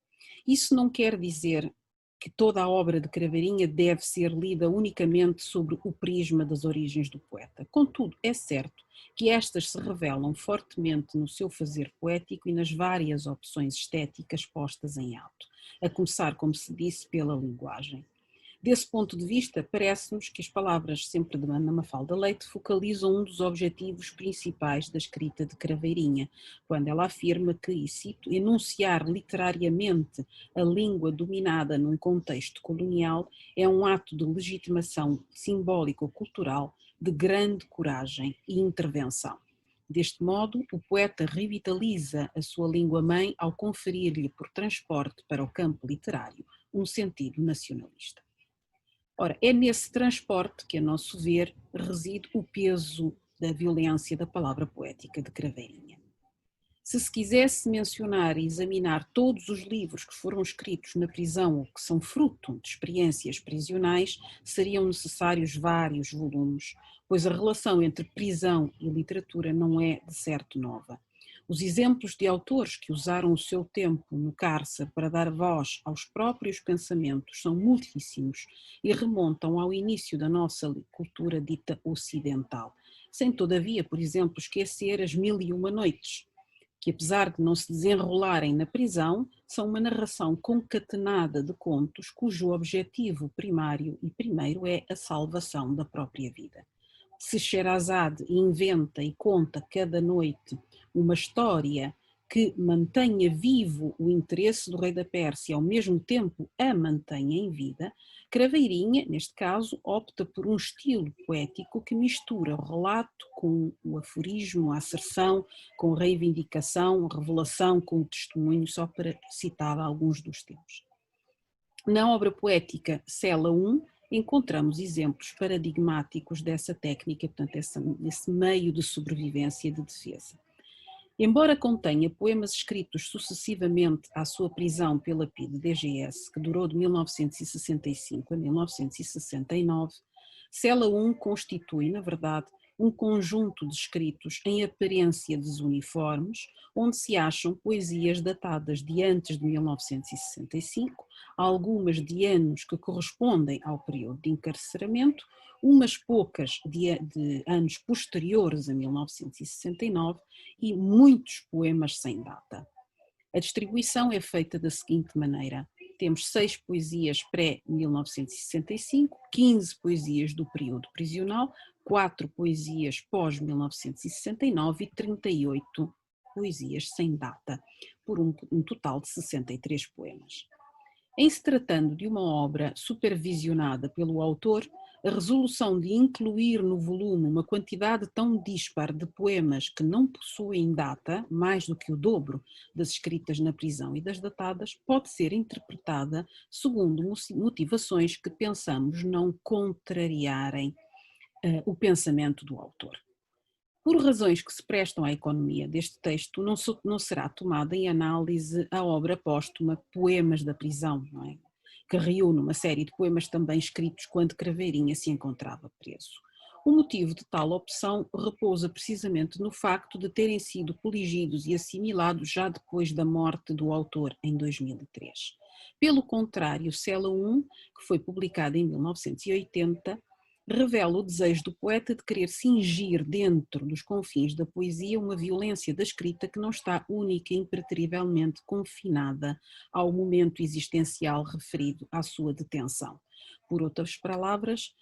Isso não quer dizer que toda a obra de Craveirinha deve ser lida unicamente sobre o prisma das origens do poeta. Contudo, é certo que estas se revelam fortemente no seu fazer poético e nas várias opções estéticas postas em ato, a começar, como se disse, pela linguagem. Desse ponto de vista, parece-nos que as palavras sempre de Ana Mafalda Leite focalizam um dos objetivos principais da escrita de Craveirinha, quando ela afirma que, e cito, enunciar literariamente a língua dominada num contexto colonial é um ato de legitimação simbólico-cultural de grande coragem e intervenção. Deste modo, o poeta revitaliza a sua língua-mãe ao conferir-lhe por transporte para o campo literário um sentido nacionalista. Ora, é nesse transporte que, a nosso ver, reside o peso da violência da palavra poética de Craveirinha. Se quisesse mencionar e examinar todos os livros que foram escritos na prisão ou que são fruto de experiências prisionais, seriam necessários vários volumes, pois a relação entre prisão e literatura não é de certo nova. Os exemplos de autores que usaram o seu tempo no cárcere para dar voz aos próprios pensamentos são muitíssimos e remontam ao início da nossa cultura dita ocidental, sem todavia, por exemplo, esquecer as 1001 Noites, que apesar de não se desenrolarem na prisão, são uma narração concatenada de contos cujo objetivo primário e primeiro é a salvação da própria vida. Se Sherazade inventa e conta cada noite uma história que mantenha vivo o interesse do rei da Pérsia e ao mesmo tempo a mantenha em vida, Craveirinha, neste caso, opta por um estilo poético que mistura o relato com o aforismo, a asserção, com a reivindicação, a revelação, com o testemunho, só para citar alguns dos temas. Na obra poética Cela 1, encontramos exemplos paradigmáticos dessa técnica, portanto, esse meio de sobrevivência e de defesa. Embora contenha poemas escritos sucessivamente à sua prisão pela PIDE-DGS, que durou de 1965 a 1969, Cela 1 constitui, na verdade, um conjunto de escritos em aparência desuniformes, onde se acham poesias datadas de antes de 1965, algumas de anos que correspondem ao período de encarceramento, umas poucas de anos posteriores a 1969 e muitos poemas sem data. A distribuição é feita da seguinte maneira: temos 6 poesias pré-1965, 15 poesias do período prisional, 4 poesias pós-1969 e 38 poesias sem data, por um total de 63 poemas. Em se tratando de uma obra supervisionada pelo autor, a resolução de incluir no volume uma quantidade tão dispar de poemas que não possuem data, mais do que o dobro das escritas na prisão e das datadas, pode ser interpretada segundo motivações que pensamos não contrariarem o pensamento do autor. Por razões que se prestam à economia deste texto, não será tomada em análise a obra póstuma Poemas da Prisão, não é? Que reúne uma série de poemas também escritos quando Craveirinha se encontrava preso. O motivo de tal opção repousa precisamente no facto de terem sido coligidos e assimilados já depois da morte do autor, em 2003. Pelo contrário, Cela 1, que foi publicada em 1980, revela o desejo do poeta de querer cingir dentro dos confins da poesia uma violência da escrita que não está única e impreterivelmente confinada ao momento existencial referido à sua detenção. Por outras palavras,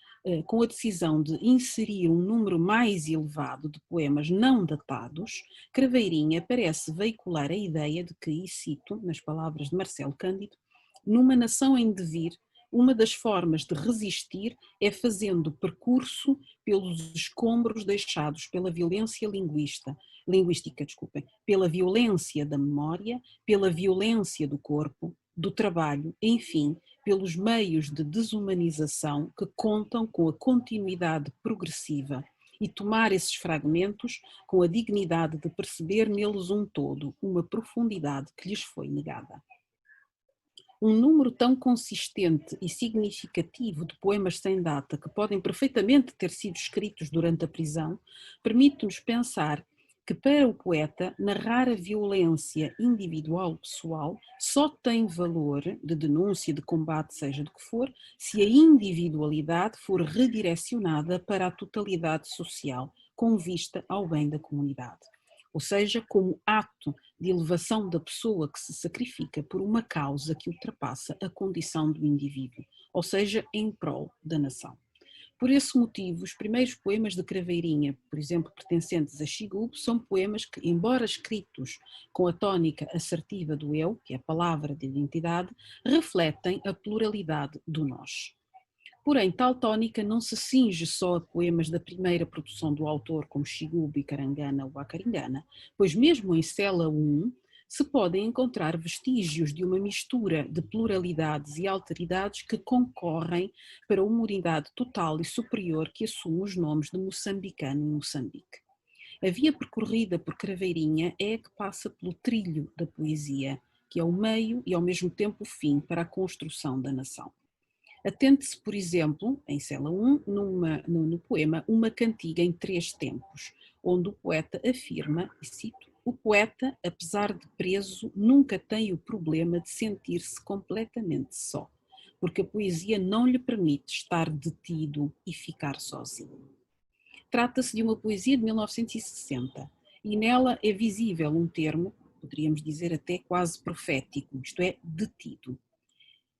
com a decisão de inserir um número mais elevado de poemas não datados, Craveirinha parece veicular a ideia de que, e cito nas palavras de Marcelo Cândido, numa nação em devir, uma das formas de resistir é fazendo percurso pelos escombros deixados pela violência linguística, pela violência da memória, pela violência do corpo, do trabalho, enfim, pelos meios de desumanização que contam com a continuidade progressiva e tomar esses fragmentos com a dignidade de perceber neles um todo, uma profundidade que lhes foi negada. Um número tão consistente e significativo de poemas sem data que podem perfeitamente ter sido escritos durante a prisão, permite-nos pensar que para o poeta narrar a violência individual pessoal só tem valor de denúncia, de combate, seja do que for, se a individualidade for redirecionada para a totalidade social, com vista ao bem da comunidade. Ou seja, como ato de elevação da pessoa que se sacrifica por uma causa que ultrapassa a condição do indivíduo, ou seja, em prol da nação. Por esse motivo, os primeiros poemas de Craveirinha, por exemplo, pertencentes a Xigubo, são poemas que, embora escritos com a tónica assertiva do eu, que é a palavra de identidade, refletem a pluralidade do nós. Porém, tal tónica não se cinge só a poemas da primeira produção do autor, como Xigubo e Carangana ou Acaringana, pois mesmo em Cela 1 se podem encontrar vestígios de uma mistura de pluralidades e alteridades que concorrem para uma unidade total e superior que assume os nomes de moçambicano e Moçambique. A via percorrida por Craveirinha é a que passa pelo trilho da poesia, que é o meio e ao mesmo tempo o fim para a construção da nação. Atente-se, por exemplo, em Cela 1, no poema Uma Cantiga em Três Tempos, onde o poeta afirma, e cito, o poeta, apesar de preso, nunca tem o problema de sentir-se completamente só, porque a poesia não lhe permite estar detido e ficar sozinho. Trata-se de uma poesia de 1960 e nela é visível um termo, poderíamos dizer até quase profético, isto é, detido.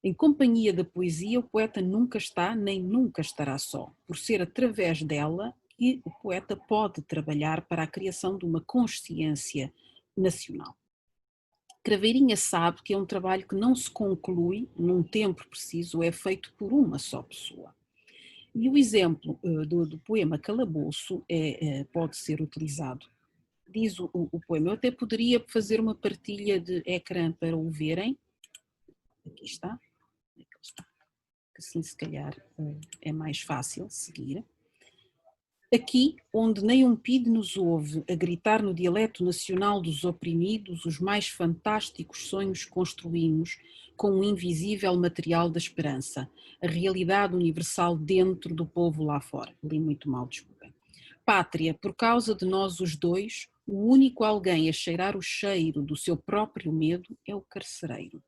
Em companhia da poesia, o poeta nunca está nem nunca estará só, por ser através dela que o poeta pode trabalhar para a criação de uma consciência nacional. Craveirinha sabe que é um trabalho que não se conclui num tempo preciso, é feito por uma só pessoa. E o exemplo do poema Calabouço pode ser utilizado. Diz o poema, eu até poderia fazer uma partilha de ecrã para o verem. Aqui está. Que assim se calhar é mais fácil seguir. Aqui, onde nem um PID nos ouve a gritar no dialeto nacional dos oprimidos, os mais fantásticos sonhos construímos com o invisível material da esperança, a realidade universal dentro do povo lá fora. Li muito mal, desculpem. Pátria, por causa de nós os dois, o único alguém a cheirar o cheiro do seu próprio medo é o carcereiro.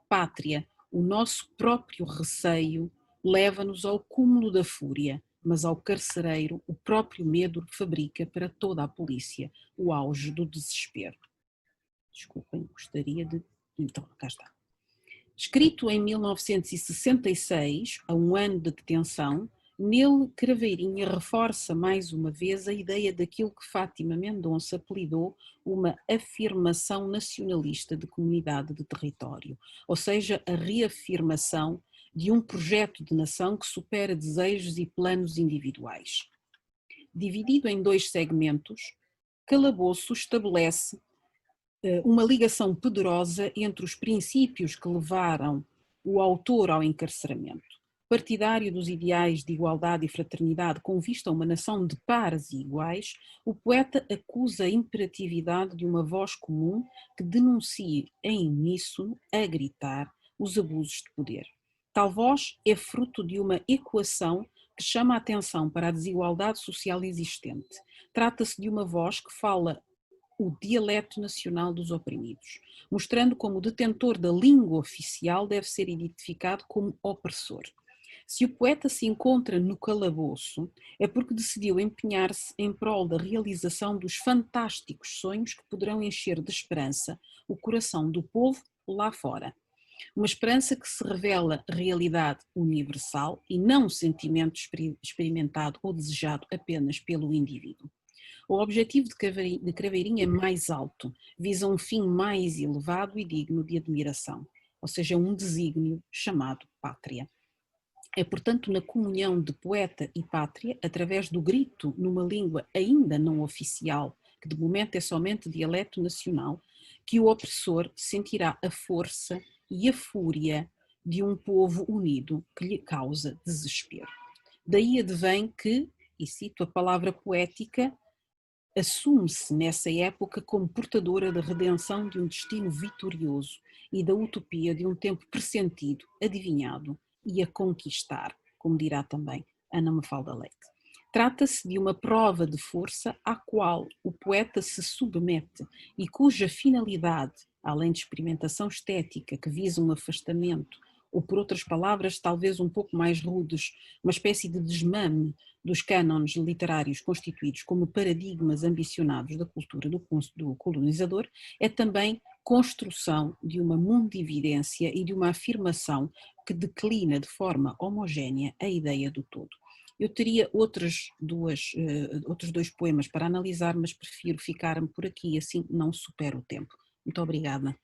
Pátria, o nosso próprio receio leva-nos ao cúmulo da fúria, mas ao carcereiro o próprio medo fabrica para toda a polícia o auge do desespero. Desculpem, gostaria de... Então, cá está. Escrito em 1966, a um ano de detenção, nele Craveirinha reforça mais uma vez a ideia daquilo que Fátima Mendonça apelidou uma afirmação nacionalista de comunidade de território, ou seja, a reafirmação de um projeto de nação que supera desejos e planos individuais. Dividido em dois segmentos, Calabouço estabelece uma ligação poderosa entre os princípios que levaram o autor ao encarceramento. Partidário dos ideais de igualdade e fraternidade com vista a uma nação de pares e iguais, o poeta acusa a imperatividade de uma voz comum que denuncie em uníssono, a gritar, os abusos de poder. Tal voz é fruto de uma equação que chama a atenção para a desigualdade social existente. Trata-se de uma voz que fala o dialeto nacional dos oprimidos, mostrando como o detentor da língua oficial deve ser identificado como opressor. Se o poeta se encontra no calabouço, é porque decidiu empenhar-se em prol da realização dos fantásticos sonhos que poderão encher de esperança o coração do povo lá fora. Uma esperança que se revela realidade universal e não um sentimento experimentado ou desejado apenas pelo indivíduo. O objetivo de Craveirinho é mais alto, visa um fim mais elevado e digno de admiração, ou seja, um desígnio chamado pátria. É, portanto, na comunhão de poeta e pátria, através do grito numa língua ainda não oficial, que de momento é somente dialeto nacional, que o opressor sentirá a força e a fúria de um povo unido que lhe causa desespero. Daí advém que, e cito a palavra poética, assume-se nessa época como portadora da redenção de um destino vitorioso e da utopia de um tempo pressentido, adivinhado e a conquistar, como dirá também Ana Mafalda Leite. Trata-se de uma prova de força à qual o poeta se submete e cuja finalidade, além de experimentação estética que visa um afastamento, ou por outras palavras talvez um pouco mais rudes, uma espécie de desmame dos cânones literários constituídos como paradigmas ambicionados da cultura do colonizador, é também construção de uma mundividência e de uma afirmação que declina de forma homogénea a ideia do todo. Eu teria outros dois poemas para analisar, mas prefiro ficar-me por aqui, assim não supero o tempo. Muito obrigada.